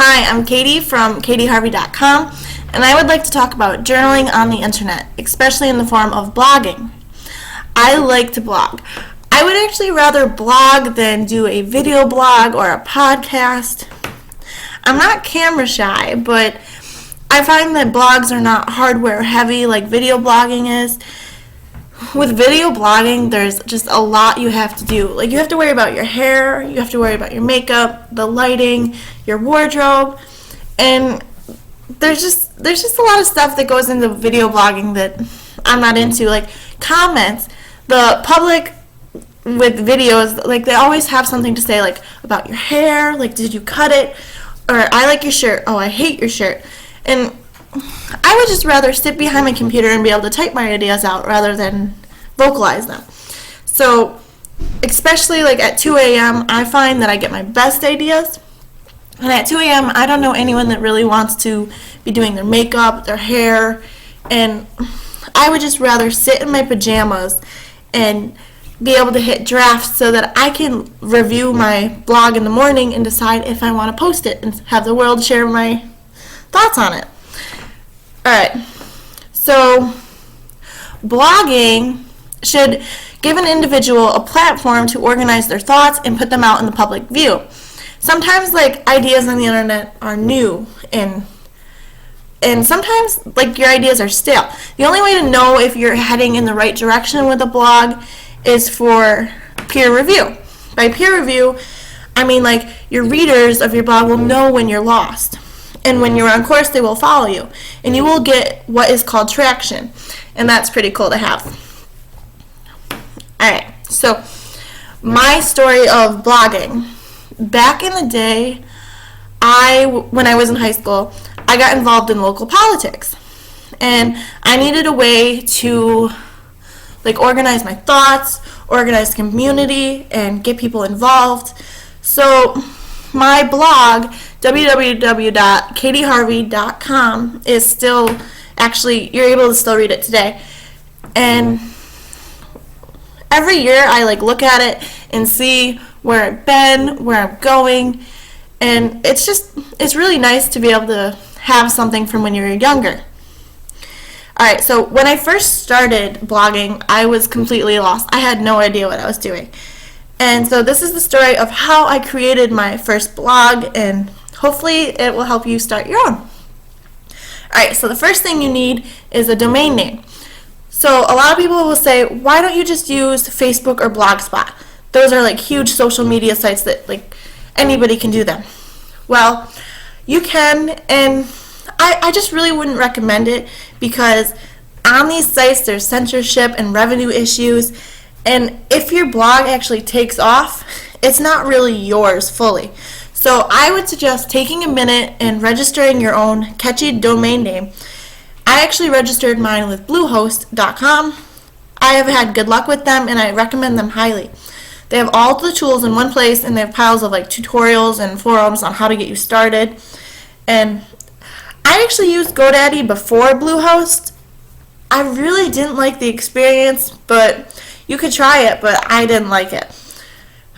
Hi, I'm Katie from katieharvey.com, and I would like to talk about journaling on the internet, especially in the form of blogging. I like to blog. I would actually rather blog than do a video blog or a podcast. I'm not camera shy, but I find that blogs are not hardware heavy like video blogging is. With video blogging, there's just a lot you have to do. Like, you have to worry about your hair, you have to worry about your makeup, the lighting, your wardrobe, and there's just a lot of stuff that goes into video blogging that I'm not into. Like comments, the public with videos, like, they always have something to say, like, about your hair, like, did you cut it, or I like your shirt, oh, I hate your shirt. And I would just rather sit behind my computer and be able to type my ideas out rather than vocalize them. So, especially like at 2 a.m., I find that I get my best ideas. And at 2 a.m., I don't know anyone that really wants to be doing their makeup, their hair, and I would just rather sit in my pajamas and be able to hit draft so that I can review my blog in the morning and decide if I want to post it and have the world share my thoughts on it. Alright, so blogging should give an individual a platform to organize their thoughts and put them out in the public view. Sometimes, like, ideas on the internet are new and sometimes, like, your ideas are stale. The only way to know if you're heading in the right direction with a blog is for peer review. By peer review, I mean, like, your readers of your blog will know when you're lost. And when you're on course, they will follow you. And you will get what is called traction. And that's pretty cool to have. Alright, so my story of blogging. Back in the day, when I was in high school, I got involved in local politics. And I needed a way to, like, organize my thoughts, organize the community, and get people involved. So my blog, www.katieharvey.com, is still, actually, you're able to still read it today. And every year I, like, look at it and see where I've been, where I'm going, and it's really nice to be able to have something from when you're younger. Alright, so when I first started blogging, I was completely lost. I had no idea what I was doing. And so this is the story of how I created my first blog, and hopefully it will help you start your own. Alright, so the first thing you need is a domain name. So a lot of people will say, why don't you just use Facebook or Blogspot? Those are, like, huge social media sites that, like, anybody can do them. Well, you can, and I just really wouldn't recommend it because on these sites there's censorship and revenue issues. And if your blog actually takes off, it's not really yours fully. So I would suggest taking a minute and registering your own catchy domain name. I actually registered mine with Bluehost.com. I have had good luck with them, and I recommend them highly. They have all the tools in one place, and they have piles of, like, tutorials and forums on how to get you started. And I actually used GoDaddy before Bluehost. I really didn't like the experience, but you could try it, but I didn't like it.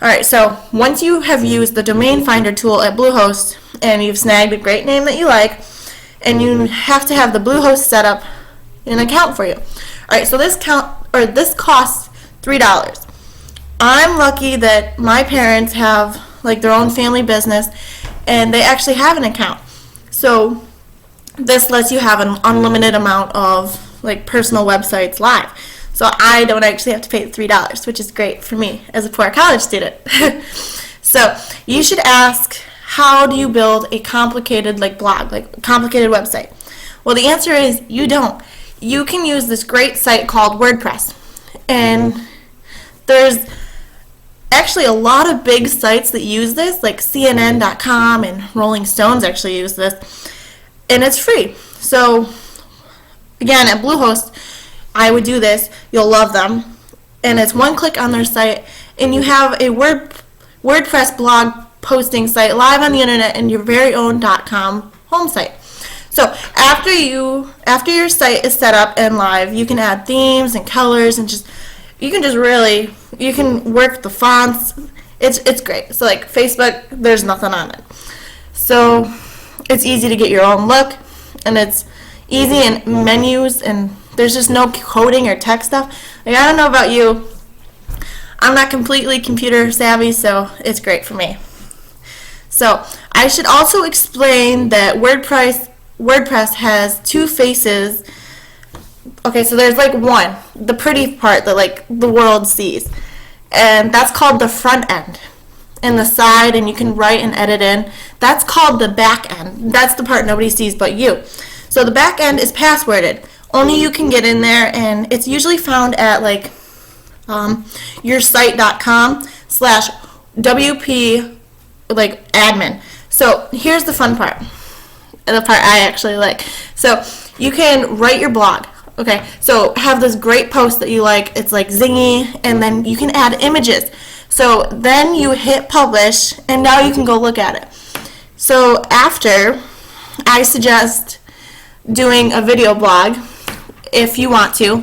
Alright, so once you have used the domain finder tool at Bluehost and you've snagged a great name that you like, and you have to have the Bluehost set up an account for you. Alright, so this costs $3. I'm lucky that my parents have, like, their own family business and they actually have an account. So this lets you have an unlimited amount of, like, personal websites live. So I don't actually have to pay the $3, which is great for me as a poor college student. So you should ask, how do you build a complicated, like, blog, like, complicated website? Well, the answer is you don't. You can use this great site called WordPress. And there's actually a lot of big sites that use this, like CNN.com and Rolling Stones actually use this. And it's free. So again, at Bluehost, I would do this. You'll love them. And it's one click on their site, and you have a WordPress blog posting site live on the internet in your very own .com home site. So after your site is set up and live, you can add themes and colors, and you can work the fonts. It's great. So, like, Facebook, there's nothing on it. So it's easy to get your own look, and it's easy in menus, and there's just no coding or tech stuff. Like, I don't know about you, I'm not completely computer savvy, so it's great for me. So I should also explain that WordPress has two faces. Okay, so there's like one, the pretty part that like the world sees, and that's called the front end. And the side, and you can write and edit in, that's called the back end. That's the part nobody sees but you. So the back end is passworded. Only you can get in there, and it's usually found at like yoursite.com/WP like admin. So here's the fun part, the part I actually like. So you can write your blog. Okay, so have this great post that you like, it's like zingy, and then you can add images. So then you hit publish, and now you can go look at it. So after, I suggest doing a video blog if you want to.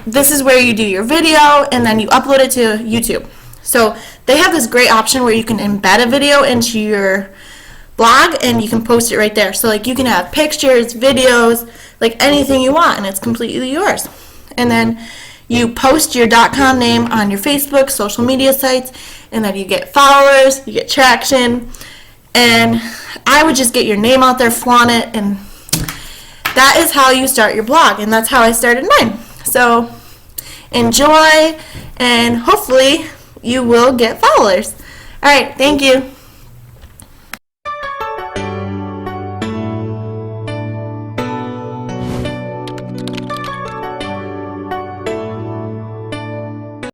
This is where you do your video, and then you upload it to YouTube. So they have this great option where you can embed a video into your blog, and you can post it right there. So like you can have pictures, videos, like anything you want, and it's completely yours. And then you post your .com name on your Facebook, social media sites, and then you get followers, you get traction, and I would just get your name out there, flaunt it, and that is how you start your blog, and that's how I started mine. So enjoy, and hopefully you will get followers. All right, thank you.